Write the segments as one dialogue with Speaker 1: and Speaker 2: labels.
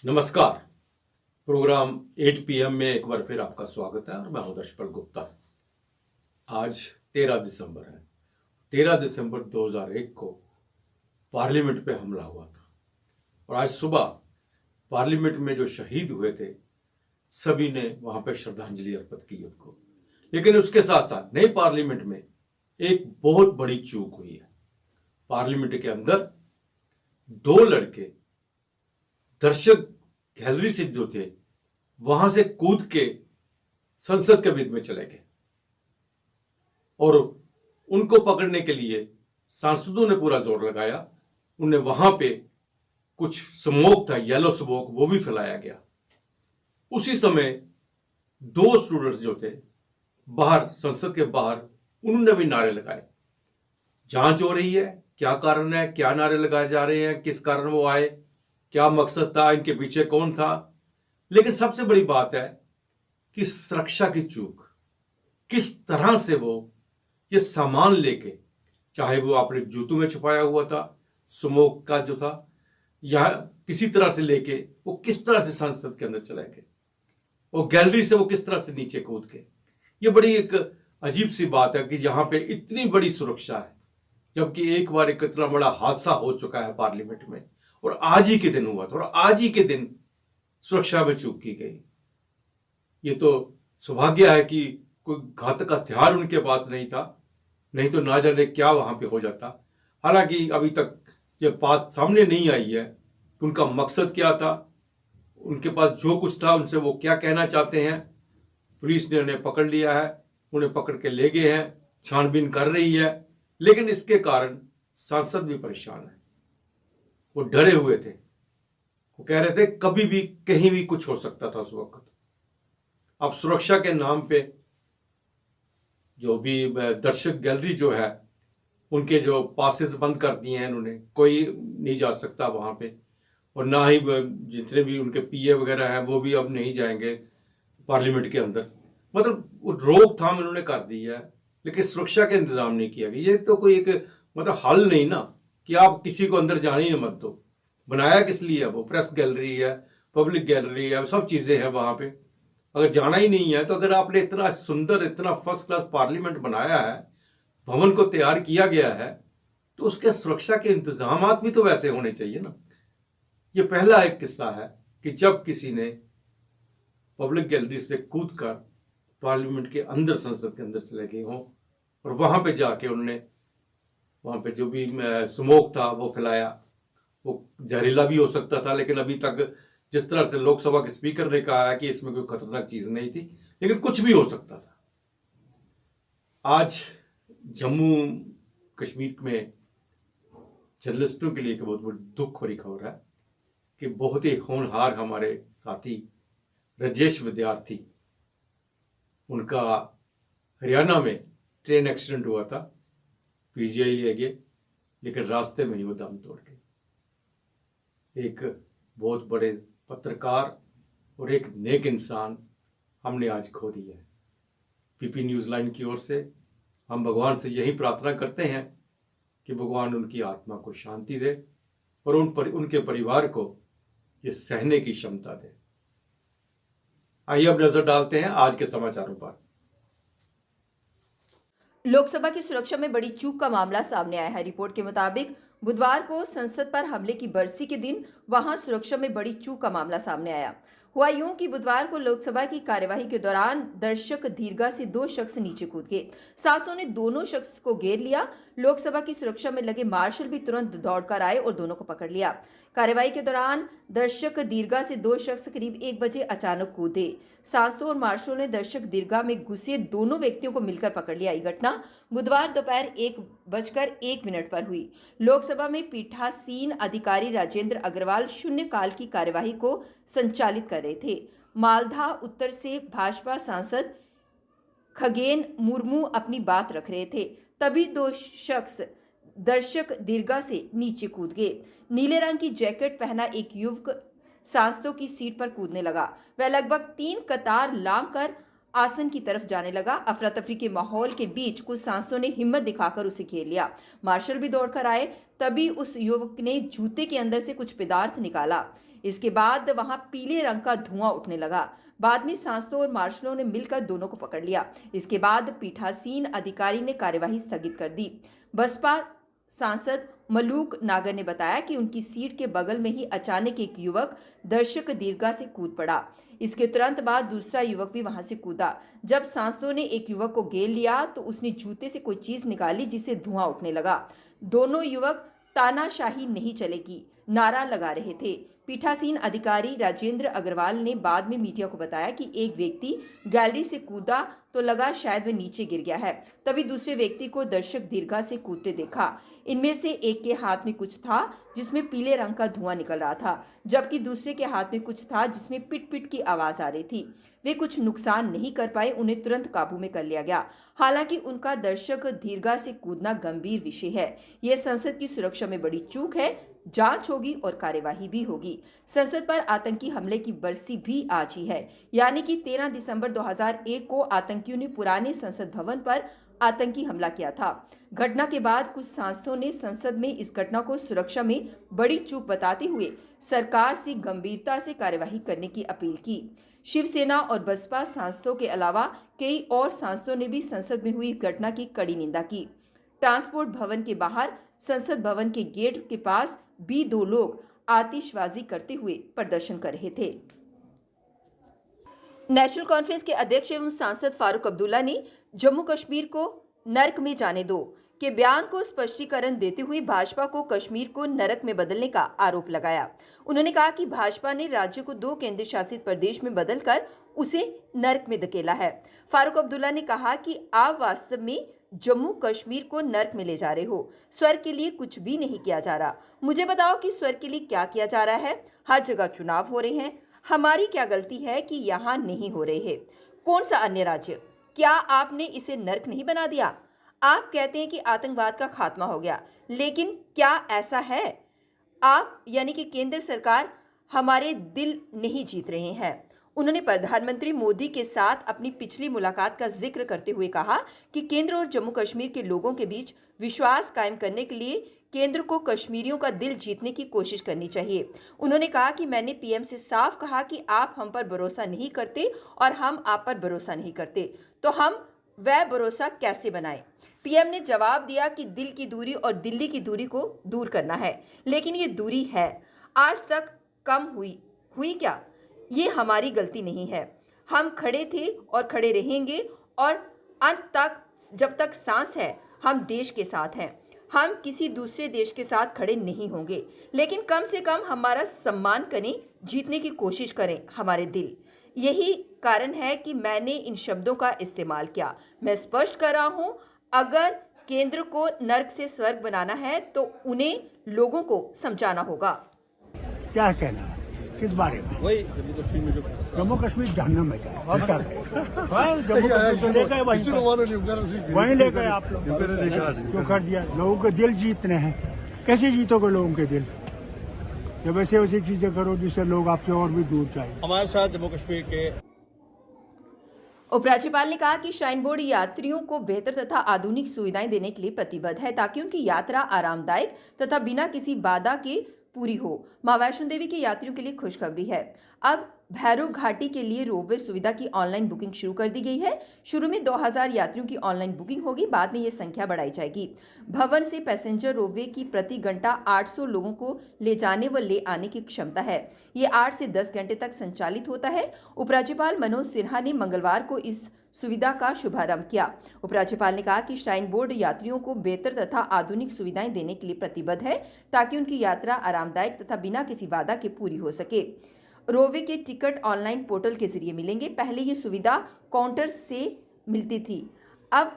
Speaker 1: नमस्कार। Programme 8 PM में एक बार फिर आपका स्वागत है और मैं हूं दर्शपल गुप्ता। आज 13 दिसंबर है। 13 दिसंबर 2001 को पार्लियामेंट पे हमला हुआ था और आज सुबह पार्लियामेंट में जो शहीद हुए थे सभी ने वहां पे श्रद्धांजलि अर्पित की उनको। लेकिन उसके साथ साथ नए पार्लियामेंट में एक बहुत बड़ी चूक हुई है। पार्लियामेंट के अंदर दो लड़के दर्शक गैलरी से जो थे वहां से कूद के संसद के बीच में चले गए और उनको पकड़ने के लिए सांसदों ने पूरा जोर लगाया। उन्हें वहां पे कुछ स्मोक था, येलो स्मोक, वो भी फैलाया गया। उसी समय दो स्टूडेंट्स जो थे बाहर, संसद के बाहर, उन्होंने भी नारे लगाए। जांच हो रही है, क्या कारण है, क्या नारे लगाए जा रहे हैं, किस कारण वो आए, क्या मकसद था, इनके पीछे कौन था। लेकिन सबसे बड़ी बात है कि सुरक्षा की चूक, किस तरह से वो ये सामान लेके, चाहे वो अपने जूतों में छुपाया हुआ था, स्मोक का जो था, या किसी तरह से लेके वो किस तरह से संसद के अंदर चले गए और गैलरी से वो किस तरह से नीचे कूद गए। ये बड़ी एक अजीब सी बात है कि यहां पे इतनी बड़ी सुरक्षा है, जबकि एक बार एक इतना बड़ा हादसा हो चुका है पार्लियामेंट में और आज ही के दिन हुआ था और आज ही के दिन सुरक्षा में चूक की गई। ये तो सौभाग्य है कि कोई घातक हथियार उनके पास नहीं था, नहीं तो ना जाने क्या वहां पे हो जाता। हालांकि अभी तक ये बात सामने नहीं आई है कि उनका मकसद क्या था, उनके पास जो कुछ था उनसे वो क्या कहना चाहते हैं। पुलिस ने उन्हें पकड़ लिया है, उन्हें पकड़ के ले गए हैं, छानबीन कर रही है। लेकिन इसके कारण सांसद भी परेशान है, वो डरे हुए थे, वो कह रहे थे कभी भी कहीं भी कुछ हो सकता था उस वक्त। अब सुरक्षा के नाम पे जो भी दर्शक गैलरी जो है उनके जो पासेस बंद कर दिए हैं इन्होंने, कोई नहीं जा सकता वहां पे और ना ही जितने भी उनके PA वगैरह हैं वो भी अब नहीं जाएंगे पार्लियामेंट के अंदर। मतलब वो रोकथाम इन्होंने कर दी है, लेकिन सुरक्षा का इंतजाम नहीं किया गया। ये तो कोई एक मतलब हल नहीं ना कि आप किसी को अंदर जाने ही मत दो। बनाया किस लिए है? वो प्रेस गैलरी है, पब्लिक गैलरी है, सब चीजें हैं वहां पे। अगर जाना ही नहीं है तो अगर आपने इतना सुंदर, इतना फर्स्ट क्लास पार्लियामेंट बनाया है, भवन को तैयार किया गया है, तो उसके सुरक्षा के इंतजाम भी तो वैसे होने चाहिए ना। ये पहला एक किस्सा है कि जब किसी ने पब्लिक गैलरी से कूद कर पार्लियामेंट के अंदर, संसद के अंदर चले गए हों और वहां पे जाके उन्होंने वहां पे जो भी स्मोक था वो फैलाया। वो जहरीला भी हो सकता था, लेकिन अभी तक जिस तरह से लोकसभा के स्पीकर ने कहा है कि इसमें कोई खतरनाक चीज नहीं थी, लेकिन कुछ भी हो सकता था। आज जम्मू कश्मीर में जर्नलिस्टों के लिए एक बहुत बड़ी दुख भरी खबर है कि बहुत ही होनहार हमारे साथी राजेश विद्यार्थी, उनका हरियाणा में ट्रेन एक्सीडेंट हुआ था, PGI ले गए, लेकिन रास्ते में ही वो दम तोड़ गए। एक बहुत बड़े पत्रकार और एक नेक इंसान हमने आज खो दिया है। PP न्यूज़ लाइन की ओर से हम भगवान से यही प्रार्थना करते हैं कि भगवान उनकी आत्मा को शांति दे और उनके परिवार को ये सहने की क्षमता दे। आइए अब नजर डालते हैं आज के समाचारों पर।
Speaker 2: लोकसभा की सुरक्षा में बड़ी चूक का मामला सामने आया है। रिपोर्ट के मुताबिक बुधवार को संसद पर हमले की बरसी के दिन वहां सुरक्षा में बड़ी चूक का मामला सामने आया। हुआ यूं कि बुधवार को लोकसभा की कार्यवाही के दौरान दर्शक दीर्घा से दो शख्स नीचे कूद गए। सांसदों ने दोनों शख्स को घेर लिया। लोकसभा की सुरक्षा में लगे मार्शल भी तुरंत दौड़कर आए और दोनों को पकड़ लिया। कार्यवाही के दौरान दर्शक दीर्घा से दो शख्स करीब 1 बजे अचानक कूदे। सांसदों और मार्शलों ने दर्शक दीर्घा में घुसे दोनों व्यक्तियों को मिलकर पकड़ लिया। यह घटना बुधवार दोपहर 1:01 पर हुई। लोकसभा में पीठासीन अधिकारी राजेंद्र अग्रवाल शून्यकाल की कार्यवाही को संचालित कर रहे थे। मालदा उत्तर से भाजपा सांसद खगेन मुर्मू अपनी बात रख रहे थे, तभी दो शख्स दर्शक दीर्घा से नीचे कूद गए। नीले रंग की जैकेट पहना एक युवक सांसदों की सीट पर कूदने लगा। वह लगभग 3 कतार लांघकर आसन की तरफ जाने लगा। अफरा तफरी के माहौल के बीच कुछ सांसदों ने हिम्मत दिखाकर उसे घेर लिया। मार्शल भी दौड़कर आए। तभी उस युवक ने जूते के अंदर से कुछ पदार्थ निकाला। इसके बाद वहां पीले रंग का धुआं उठने लगा। बाद में सांसदों और मार्शलों ने मिलकर दोनों को पकड़ लिया। इसके बाद पीठासीन अधिकारी ने कार्यवाही स्थगित कर दी। बसपा सांसद मलूक नागर ने बताया कि उनकी सीट के बगल में ही अचानक एक युवक दर्शक दीर्घा से कूद पड़ा। इसके तुरंत बाद दूसरा युवक भी वहां से कूदा। जब सांसदों ने एक युवक को घेर लिया तो उसने जूते से कोई चीज निकाली जिससे धुआं उठने लगा। दोनों युवक तानाशाही नहीं चलेगी नारा लगा रहे थे। पीठासीन अधिकारी राजेंद्र अग्रवाल ने बाद में मीडिया को बताया कि एक व्यक्ति गैलरी से कूदा तो लगा शायद वह नीचे गिर गया है। तभी दूसरे व्यक्ति को दर्शक दीर्घा से कूदते देखा। इनमें से एक के हाथ में कुछ था जिसमें पीले रंग का धुआं निकल रहा था, जबकि दूसरे के हाथ में कुछ था जिसमें पिट पिट की आवाज आ रही थी। वे कुछ नुकसान नहीं कर पाए, उन्हें तुरंत काबू में कर लिया गया। हालांकि उनका दर्शक दीर्घा से कूदना गंभीर विषय है। यह संसद की सुरक्षा में बड़ी चूक है। जांच होगी और कार्यवाही भी होगी। संसद पर आतंकी हमले की बरसी भी आज ही है, यानी कि 13 दिसंबर 2001 को आतंकियों ने पुराने संसद भवन पर आतंकी हमला किया था। घटना के बाद कुछ सांसदों ने संसद में इस घटना को सुरक्षा में बड़ी चूक बताते हुए सरकार से गंभीरता से कार्यवाही करने की अपील की। शिवसेना और बसपा सांसदों के अलावा कई और सांसदों ने भी संसद में हुई घटना की कड़ी निंदा की। ट्रांसपोर्ट भवन के बाहर संसद भवन के गेट के पास भी 2 लोग आतिशबाजी करते हुए प्रदर्शन कर रहे थे। नेशनल कॉन्फ्रेंस के अध्यक्ष एवं सांसद फारूक अब्दुल्ला ने जम्मू कश्मीर को नरक में जाने दो के बयान को स्पष्टीकरण देते हुए भाजपा को कश्मीर को नरक में बदलने का आरोप लगाया। उन्होंने कहा कि भाजपा ने राज्य को 2 केंद्र शासित प्रदेश में बदलकर उसे नरक में धकेला है। फारूक अब्दुल्ला ने कहा कि आप वास्तव में जम्मू कश्मीर को नर्क में ले जा रहे हो। स्वर्ग के लिए कुछ भी नहीं किया जा रहा। मुझे बताओ कि स्वर्ग के लिए क्या किया जा रहा है। हर जगह चुनाव हो रहे हैं। हमारी क्या गलती है कि यहाँ नहीं हो रहे हैं? कौन सा अन्य राज्य? क्या आपने इसे नर्क नहीं बना दिया? आप कहते हैं कि आतंकवाद का खात्मा हो गया, लेकिन क्या ऐसा है? आप यानी कि केंद्र सरकार हमारे दिल नहीं जीत रहे हैं। उन्होंने प्रधानमंत्री मोदी के साथ अपनी पिछली मुलाकात का जिक्र करते हुए कहा कि केंद्र और जम्मू कश्मीर के लोगों के बीच विश्वास कायम करने के लिए केंद्र को कश्मीरियों का दिल जीतने की कोशिश करनी चाहिए। उन्होंने कहा कि मैंने पीएम से साफ कहा कि आप हम पर भरोसा नहीं करते और हम आप पर भरोसा नहीं करते, तो हम वह भरोसा कैसे बनाएं? पीएम ने जवाब दिया कि दिल की दूरी और दिल्ली की दूरी को दूर करना है, लेकिन ये दूरी है, आज तक कम हुई क्या? ये हमारी गलती नहीं है। हम खड़े थे और खड़े रहेंगे और अंत तक, जब तक सांस है, हम देश के साथ हैं। हम किसी दूसरे देश के साथ खड़े नहीं होंगे, लेकिन कम से कम हमारा सम्मान करें, जीतने की कोशिश करें हमारे दिल। यही कारण है कि मैंने इन शब्दों का इस्तेमाल किया। मैं स्पष्ट कर रहा हूं, अगर केंद्र को नर्क से स्वर्ग बनाना है तो उन्हें लोगों को समझाना होगा।
Speaker 3: क्या कहना है किस बारे में?
Speaker 4: वही
Speaker 3: जम्मू कश्मीर जहन्नम में जाए और क्या करें? हाँ, जम्मू कश्मीर तो ले गए वहीं ले गए आप लोग। क्यों कर दिया? लोगों के दिल जीतने हैं। कैसे जीतोगे लोगों के दिल? जब ऐसे वैसी चीजें करो जिससे लोग आपसे और भी दूर जाए।
Speaker 4: हमारे साथ जम्मू कश्मीर के
Speaker 2: उपराज्यपाल ने कहा कि श्राइन बोर्ड यात्रियों को बेहतर तथा आधुनिक सुविधाएं देने के लिए प्रतिबद्ध है ताकि उनकी यात्रा आरामदायक तथा बिना किसी बाधा के पूरी हो। मां वैष्णो देवी के यात्रियों के लिए खुशखबरी है। अब भैरव घाटी के लिए रोपवे सुविधा की ऑनलाइन बुकिंग शुरू कर दी गई है। शुरू में 2000 यात्रियों की ऑनलाइन बुकिंग होगी, बाद में ये संख्या बढ़ाई जाएगी। भवन से पैसेंजर रोपवे की प्रति घंटा 800 लोगों को ले जाने व ले आने की क्षमता है। ये 8 से 10 घंटे तक संचालित होता है। उपराज्यपाल मनोज सिन्हा ने मंगलवार को इस सुविधा का शुभारंभ किया। उपराज्यपाल ने कहा कि श्राइन बोर्ड यात्रियों को बेहतर तथा आधुनिक सुविधाएं देने के लिए प्रतिबद्ध है ताकि उनकी यात्रा आरामदायक तथा बिना किसी बाधा के पूरी हो सके। रोपवे के टिकट ऑनलाइन पोर्टल के जरिए मिलेंगे। पहले ये सुविधा काउंटर से मिलती थी, अब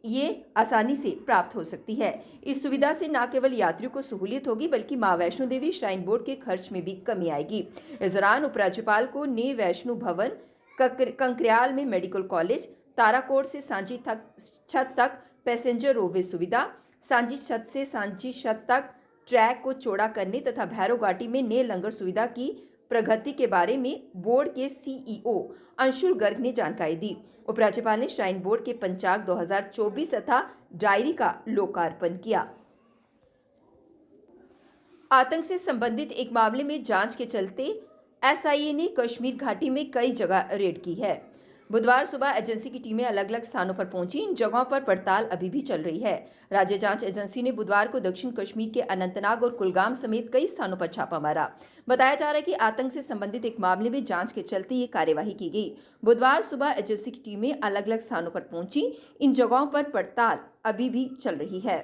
Speaker 2: ये आसानी से प्राप्त हो सकती है। इस सुविधा से न केवल यात्रियों को सहूलियत होगी बल्कि मां वैष्णो देवी श्राइन बोर्ड के खर्च में भी कमी आएगी। इस दौरान उपराज्यपाल को नए वैष्णो भवन, कंकरियाल में मेडिकल कॉलेज, ताराकोट से सांची छत तक पैसेंजर रोपवे सुविधा, सांची छत से सांची छत तक ट्रैक को चौड़ा करने तथा भैरव घाटी में नए लंगर सुविधा की प्रगति के बारे में बोर्ड के सीईओ अंशुल गर्ग ने जानकारी दी। उपराज्यपाल ने श्राइन बोर्ड के पंचांग 2024 तथा डायरी का लोकार्पण किया। आतंक से संबंधित एक मामले में जांच के चलते एसआईए ने कश्मीर घाटी में कई जगह रेड की है। बुधवार सुबह एजेंसी की टीमें अलग अलग स्थानों पर पहुंची। इन जगहों पर पड़ताल अभी भी चल रही है। राज्य जांच एजेंसी ने बुधवार को दक्षिण कश्मीर के अनंतनाग और कुलगाम समेत कई स्थानों पर छापा मारा। बताया जा रहा है कि आतंक से संबंधित एक मामले में जांच के चलते ये कार्यवाही की गई। बुधवार सुबह एजेंसी की टीमें अलग अलग स्थानों पर पहुंची। इन जगहों पर पड़ताल अभी भी चल रही है।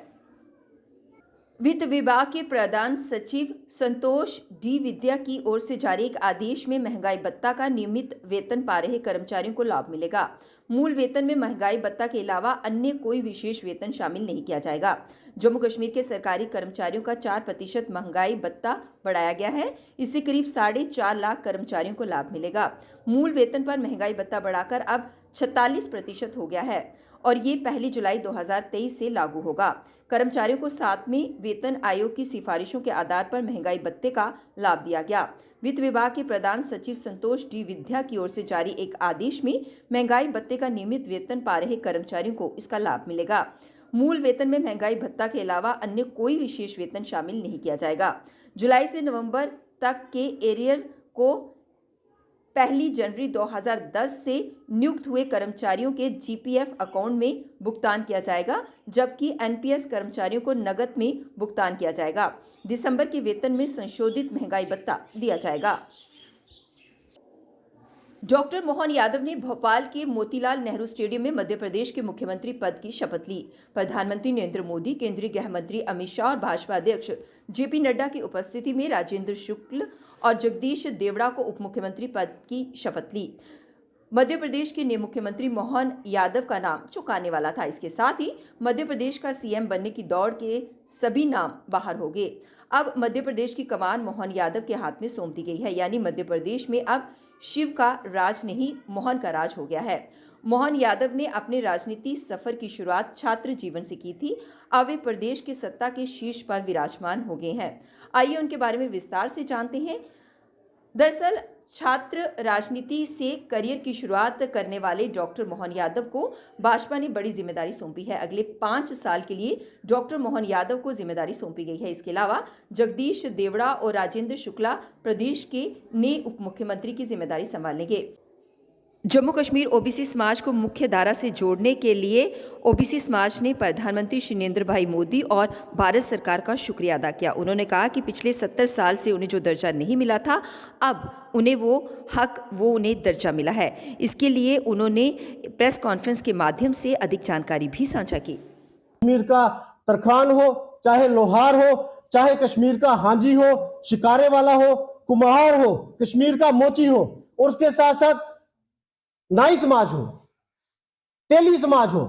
Speaker 2: वित्त विभाग के प्रधान सचिव संतोष डी विद्या की ओर से जारी एक आदेश में महंगाई भत्ता का नियमित वेतन पा रहे कर्मचारियों को लाभ मिलेगा। मूल वेतन में महंगाई भत्ता के अलावा अन्य कोई विशेष वेतन शामिल नहीं किया जाएगा। जम्मू कश्मीर के सरकारी कर्मचारियों का 4% महंगाई भत्ता बढ़ाया गया है। इससे करीब 4.5 लाख कर्मचारियों को लाभ मिलेगा। मूल वेतन पर महंगाई भत्ता बढ़ाकर अब 46% हो गया है और ये 1 जुलाई 2023 से लागू होगा। कर्मचारियों को 7वें वेतन आयोग की सिफारिशों के आधार पर महंगाई भत्ते का लाभ दिया गया। वित्त विभाग के प्रधान सचिव संतोष डी विद्या की ओर से जारी एक आदेश में महंगाई भत्ते का नियमित वेतन पा रहे कर्मचारियों को इसका लाभ मिलेगा। मूल वेतन में महंगाई भत्ता के अलावा अन्य कोई विशेष वेतन शामिल नहीं किया जाएगा। जुलाई से नवंबर तक के एरियर को 1 जनवरी 2010 से नियुक्त हुए कर्मचारियों के जीपीएफ अकाउंट में भुगतान किया जाएगा, जबकि एनपीएस कर्मचारियों को नकद में भुगतान किया जाएगा। दिसंबर के वेतन में संशोधित महंगाई भत्ता दिया जाएगा। डॉक्टर मोहन यादव ने भोपाल के मोतीलाल नेहरू स्टेडियम में मध्य प्रदेश के मुख्यमंत्री पद की शपथ ली। प्रधानमंत्री नरेंद्र मोदी, केंद्रीय गृह मंत्री अमित शाह और भाजपा अध्यक्ष जेपी नड्डा की उपस्थिति में राजेंद्र शुक्ल और जगदीश देवड़ा को उप मुख्यमंत्री पद की शपथ ली। मध्य प्रदेश के नए मुख्यमंत्री मोहन यादव का नाम चौंकाने वाला था। इसके साथ ही मध्य प्रदेश का सीएम बनने की दौड़ के सभी नाम बाहर हो गए। अब मध्य प्रदेश की कमान मोहन यादव के हाथ में सौंप दी गई है, यानी मध्य प्रदेश में अब शिव का राज नहीं, मोहन का राज हो गया है। मोहन यादव ने अपने राजनीति सफर की शुरुआत छात्र जीवन से की थी। अब वे प्रदेश की सत्ता के शीर्ष पर विराजमान हो गए हैं। आइए उनके बारे में विस्तार से जानते हैं। दरअसल छात्र राजनीति से करियर की शुरुआत करने वाले डॉक्टर मोहन यादव को भाजपा ने बड़ी जिम्मेदारी सौंपी है। अगले 5 साल के लिए डॉक्टर मोहन यादव को जिम्मेदारी सौंपी गई है। इसके अलावा जगदीश देवड़ा और राजेंद्र शुक्ला प्रदेश के नए उप मुख्यमंत्री की जिम्मेदारी संभालेंगे। जम्मू कश्मीर ओबीसी समाज को मुख्य धारा से जोड़ने के लिए ओबीसी समाज ने प्रधानमंत्री श्री नरेंद्र भाई मोदी और भारत सरकार का शुक्रिया अदा किया। उन्होंने कहा कि पिछले 70 साल से उन्हें जो दर्जा नहीं मिला था, अब उन्हें वो उन्हें दर्जा मिला है। इसके लिए उन्होंने प्रेस कॉन्फ्रेंस के माध्यम से अधिक जानकारी भी साझा की।
Speaker 4: कश्मीर का तरखान हो, चाहे लोहार हो, चाहे कश्मीर का हांजी हो, शिकारे वाला हो, कुम्हार हो, कश्मीर का मोची हो, और उसके साथ साथ नाई समाज हो, तेली समाज हो,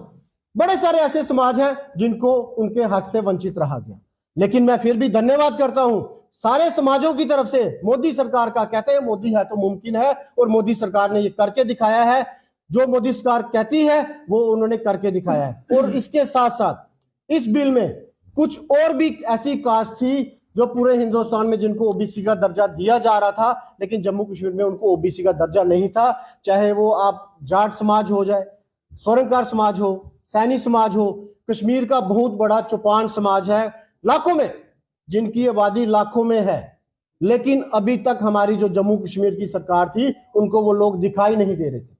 Speaker 4: बड़े सारे ऐसे समाज हैं जिनको उनके हक से वंचित रहा गया। लेकिन मैं फिर भी धन्यवाद करता हूं सारे समाजों की तरफ से। मोदी सरकार का, कहते हैं मोदी है तो मुमकिन है, और मोदी सरकार ने ये करके दिखाया है। जो मोदी सरकार कहती है वो उन्होंने करके दिखाया है। और इसके साथ साथ इस बिल में कुछ और भी ऐसी कास्ट थी जो पूरे हिंदुस्तान में जिनको ओबीसी का दर्जा दिया जा रहा था, लेकिन जम्मू कश्मीर में उनको ओबीसी का दर्जा नहीं था। चाहे वो आप जाट समाज हो जाए, स्वर्णकार समाज हो, सैनी समाज हो, कश्मीर का बहुत बड़ा चौपान समाज है, लाखों में, जिनकी आबादी लाखों में है, लेकिन अभी तक हमारी जो जम्मू कश्मीर की सरकार थी उनको वो लोग दिखाई नहीं दे रहे थे।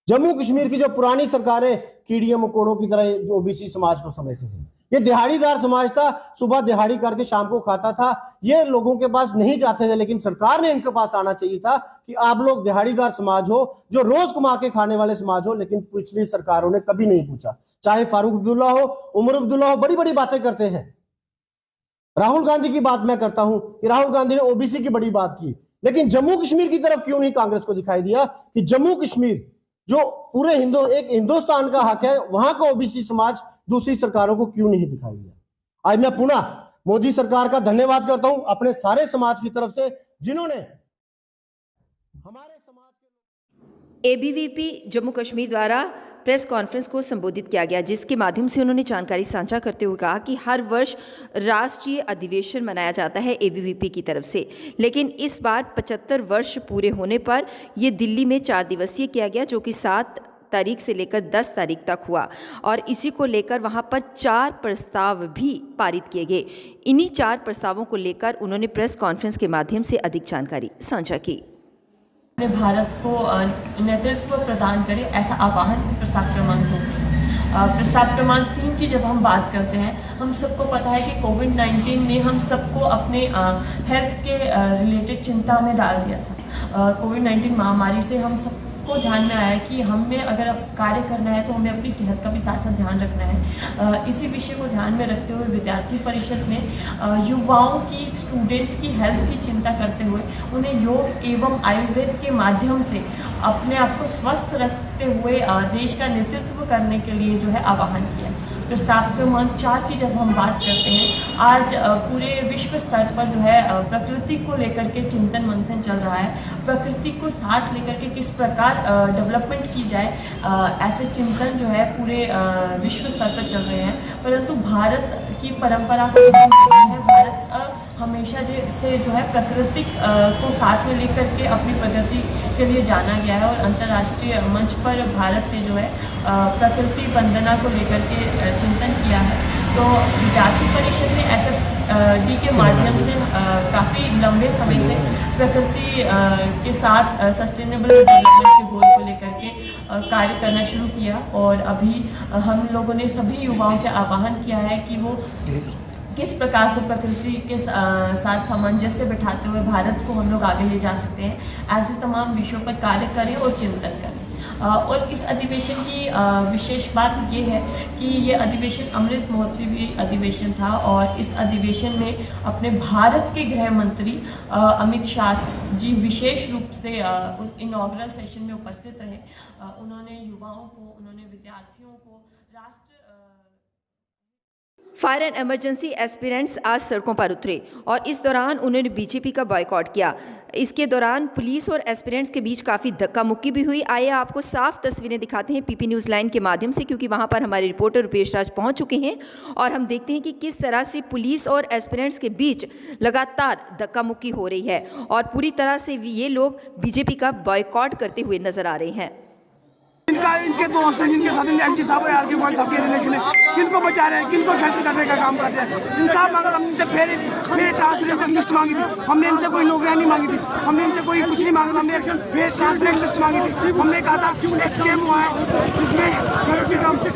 Speaker 4: जम्मू कश्मीर की जो पुरानी सरकारें कीड़ियों मकोड़ों की तरह ओबीसी समाज को समझते थे। ये दिहाड़ीदार समाज था, सुबह दिहाड़ी करके शाम को खाता था। ये लोगों के पास नहीं जाते थे, लेकिन सरकार ने इनके पास आना चाहिए था कि आप लोग दिहाड़ीदार समाज हो, जो रोज कमा के खाने वाले समाज हो। लेकिन पिछली सरकारों ने कभी नहीं पूछा। चाहे फारूक अब्दुल्ला हो, उमर अब्दुल्ला हो, बड़ी बड़ी बातें करते हैं। राहुल गांधी की बात मैं करता हूं कि राहुल गांधी ने ओबीसी की बड़ी बात की, लेकिन जम्मू कश्मीर की तरफ क्यों नहीं कांग्रेस को दिखाई दिया कि जम्मू कश्मीर जो पूरे एक हिंदुस्तान का हक है, वहां का ओबीसी समाज दूसरी सरकारों को क्यों नहीं दिखाई दिया। आज मैं पुनः मोदी सरकार का धन्यवाद करता हूं अपने सारे समाज की तरफ से, जिन्होंने हमारे समाज के
Speaker 2: एबीवीपी जम्मू कश्मीर द्वारा प्रेस कॉन्फ्रेंस को संबोधित किया गया, जिसके माध्यम से उन्होंने जानकारी साझा करते हुए कहा कि हर वर्ष राष्ट्रीय अधिवेशन मनाया जाता है एबीवीपी की तरफ से, लेकिन इस बार 75 वर्ष पूरे होने पर ये दिल्ली में 4 दिवसीय किया गया, जो कि 7 तारीख से लेकर 10 तारीख तक हुआ और इसी को लेकर वहां पर 4 प्रस्ताव भी पारित किए गए। इन्हीं 4 प्रस्तावों को लेकर उन्होंने प्रेस कॉन्फ्रेंस के माध्यम से अधिक जानकारी साझा की।
Speaker 5: अपने भारत को नेतृत्व प्रदान करे, ऐसा आह्वान प्रस्ताव क्रमांक 2। प्रस्ताव क्रमांक 3 की जब हम बात करते हैं, हम सबको पता है कि कोविड-19 ने हम सबको अपने हेल्थ के रिलेटेड चिंता में डाल दिया था। कोविड-19 महामारी से हम सबको ध्यान में आया कि हमें अगर अब कार्य करना है तो हमें अपनी सेहत का भी साथ साथ ध्यान रखना है। इसी विषय को ध्यान में रखते हुए विद्यार्थी परिषद ने युवाओं की, स्टूडेंट्स की हेल्थ की चिंता करते हुए उन्हें योग एवं आयुर्वेद के माध्यम से अपने आप को स्वस्थ रखते हुए देश का नेतृत्व करने के लिए जो है आह्वान किया। प्रस्ताव क्रमांक 4 की जब हम बात करते हैं, आज पूरे विश्व स्तर पर जो है प्रकृति को लेकर के चिंतन मंथन चल रहा है। प्रकृति को साथ लेकर के किस प्रकार डेवलपमेंट की जाए, ऐसे चिंतन जो है पूरे विश्व स्तर पर चल रहे हैं। परंतु भारत की परंपरा को जब हम देखते हैं, भारत हमेशा से जो है प्रकृति को साथ में लेकर के अपनी प्रगति के लिए जाना गया है और अंतर्राष्ट्रीय मंच पर भारत ने जो है प्रकृति वंदना को लेकर के चिंतन किया है। तो विद्यार्थी परिषद ने SFD के माध्यम से काफ़ी लंबे समय से प्रकृति के साथ सस्टेनेबल डेवलपमेंट के गोल को लेकर के कार्य करना शुरू किया और अभी हम लोगों ने सभी युवाओं से आह्वान किया है कि वो किस प्रकार से प्रकृति के साथ सामंजस्य बिठाते हुए भारत को हम लोग आगे ले जा सकते हैं, ऐसे तमाम विषयों पर कार्य करें और चिंतन करें। और इस अधिवेशन की विशेष बात ये है कि ये अधिवेशन अमृत महोत्सवी अधिवेशन था और इस अधिवेशन में अपने भारत के गृह मंत्री अमित शाह जी विशेष रूप से इनॉग्रल सेशन में उपस्थित रहे। उन्होंने युवाओं को, उन्होंने विद्यार्थियों को राष्ट्र
Speaker 2: फायर एंड इमरजेंसी एस्पिरेंट्स आज सड़कों पर उतरे और इस दौरान उन्होंने बीजेपी का बॉयकॉट किया। इसके दौरान पुलिस और एस्पिरेंट्स के बीच काफ़ी धक्का मुक्की भी हुई। आइए आपको साफ तस्वीरें दिखाते हैं पीपी न्यूज़ लाइन के माध्यम से, क्योंकि वहां पर हमारे रिपोर्टर रुपेश राज पहुंच चुके हैं और हम देखते हैं कि किस तरह से पुलिस और एस्पिरेंट्स के बीच लगातार धक्का मुक्की हो रही है और पूरी तरह से ये लोग बीजेपी का बॉयकॉट करते हुए नजर आ रहे हैं।
Speaker 6: इनके दोस्त हैं जिनके साथ एमजी साहब और आरके गोयल साहब के रिलेशन है, किनको बचा रहे हैं, किनको शेल्टर करने का काम करते हैं। इंसाफ मांगा, हम इनसे फिर ट्रांसपेरेंट लिस्ट मांगी थी, हमने इनसे कोई नौकरियां नहीं मांगी थी, हमने इनसे कोई कुछ नहीं मांगा था, हमने फिर ट्रांसपेरेंट लिस्ट मांगी थी। हमने कहा था एक स्कैम हुआ है जिसमें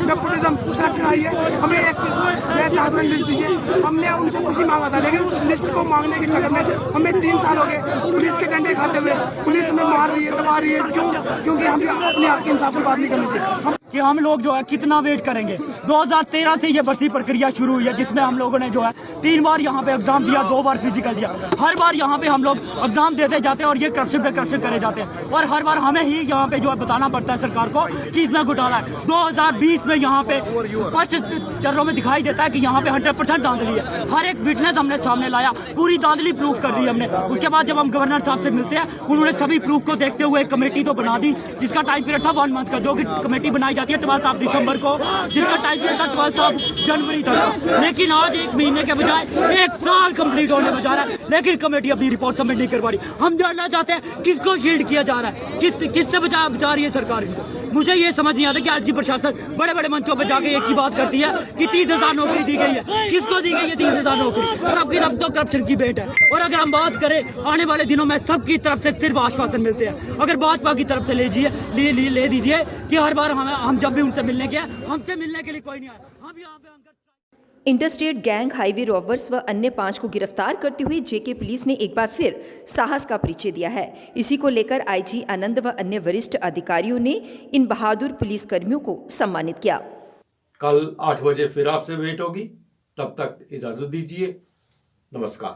Speaker 6: नेपोटिज्म करप्शन आई है, हमें एक ट्रांसपेरेंट लिस्ट दीजिए। हमने उनसे कुछ नहीं मांगा था, लेकिन उस लिस्ट को मांगने के चक्कर में हमें 3 साल हो गए पुलिस के डंडे खाते हुए। पुलिस में मार रही है, दबा रही है, क्यों? क्योंकि हम अपने हक के इंसाफ बात नहीं करनी थी।
Speaker 7: कि हम लोग जो है कितना वेट करेंगे। 2013 से ये भर्ती प्रक्रिया शुरू हुई है, जिसमें हम लोगों ने जो है 3 बार यहाँ पे एग्जाम दिया, 2 बार फिजिकल दिया। हर बार यहाँ पे हम लोग एग्जाम देते जाते हैं और ये करप्शन पे करप्शन करे जाते हैं और हर बार हमें ही यहाँ पे जो है बताना पड़ता है सरकार को कि इसमें घोटाला है। 2020 में यहाँ पे स्पष्ट चरणों में दिखाई देता है कि यहाँ पे 100% धांधली है। हर एक विटनेस हमने सामने लाया, पूरी धांधली प्रूफ कर दी हमने। उसके बाद जब हम गवर्नर साहब से मिलते हैं, उन्होंने सभी प्रूफ को देखते हुए एक कमेटी तो बना दी, जिसका टाइम पीरियड था 1 मंथ का, जो कि कमेटी बनाई जाती है 12 दिसंबर को, जिसका टाइम पीरियड था 12 जनवरी तक। लेकिन आज 1 महीने के बजाय 1 साल कंप्लीट होने बजा रहा है, लेकिन कमेटी अपनी रिपोर्ट सबमिट नहीं करवा रही। हम जानना चाहते हैं किसको शील्ड किया जा रहा है, किससे बचा रही है सरकार इनको। मुझे ये समझ नहीं आता कि आज प्रशासन बड़े बड़े मंचों पर जाके एक ही बात करती है कि 30,000 नौकरी दी गई है। किसको दी गई है 30,000 नौकरी? सबकी सब तो करप्शन की भेंट है। और अगर हम बात करें आने वाले दिनों में सबकी तरफ से सिर्फ आश्वासन मिलते हैं। अगर भाजपा की तरफ से ले दीजिए कि हर बार हम जब भी उनसे मिलने गए, हमसे मिलने के लिए कोई नहीं आया। हम यहाँ पे
Speaker 2: इंटरस्टेट गैंग, हाईवे रॉबर्स व अन्य 5 को गिरफ्तार करते हुए जेके पुलिस ने एक बार फिर साहस का परिचय दिया है। इसी को लेकर आईजी आनंद व अन्य वरिष्ठ अधिकारियों ने इन बहादुर पुलिसकर्मियों को सम्मानित किया।
Speaker 1: कल 8 बजे फिर आपसे भेंट होगी, तब तक इजाजत दीजिए। नमस्कार।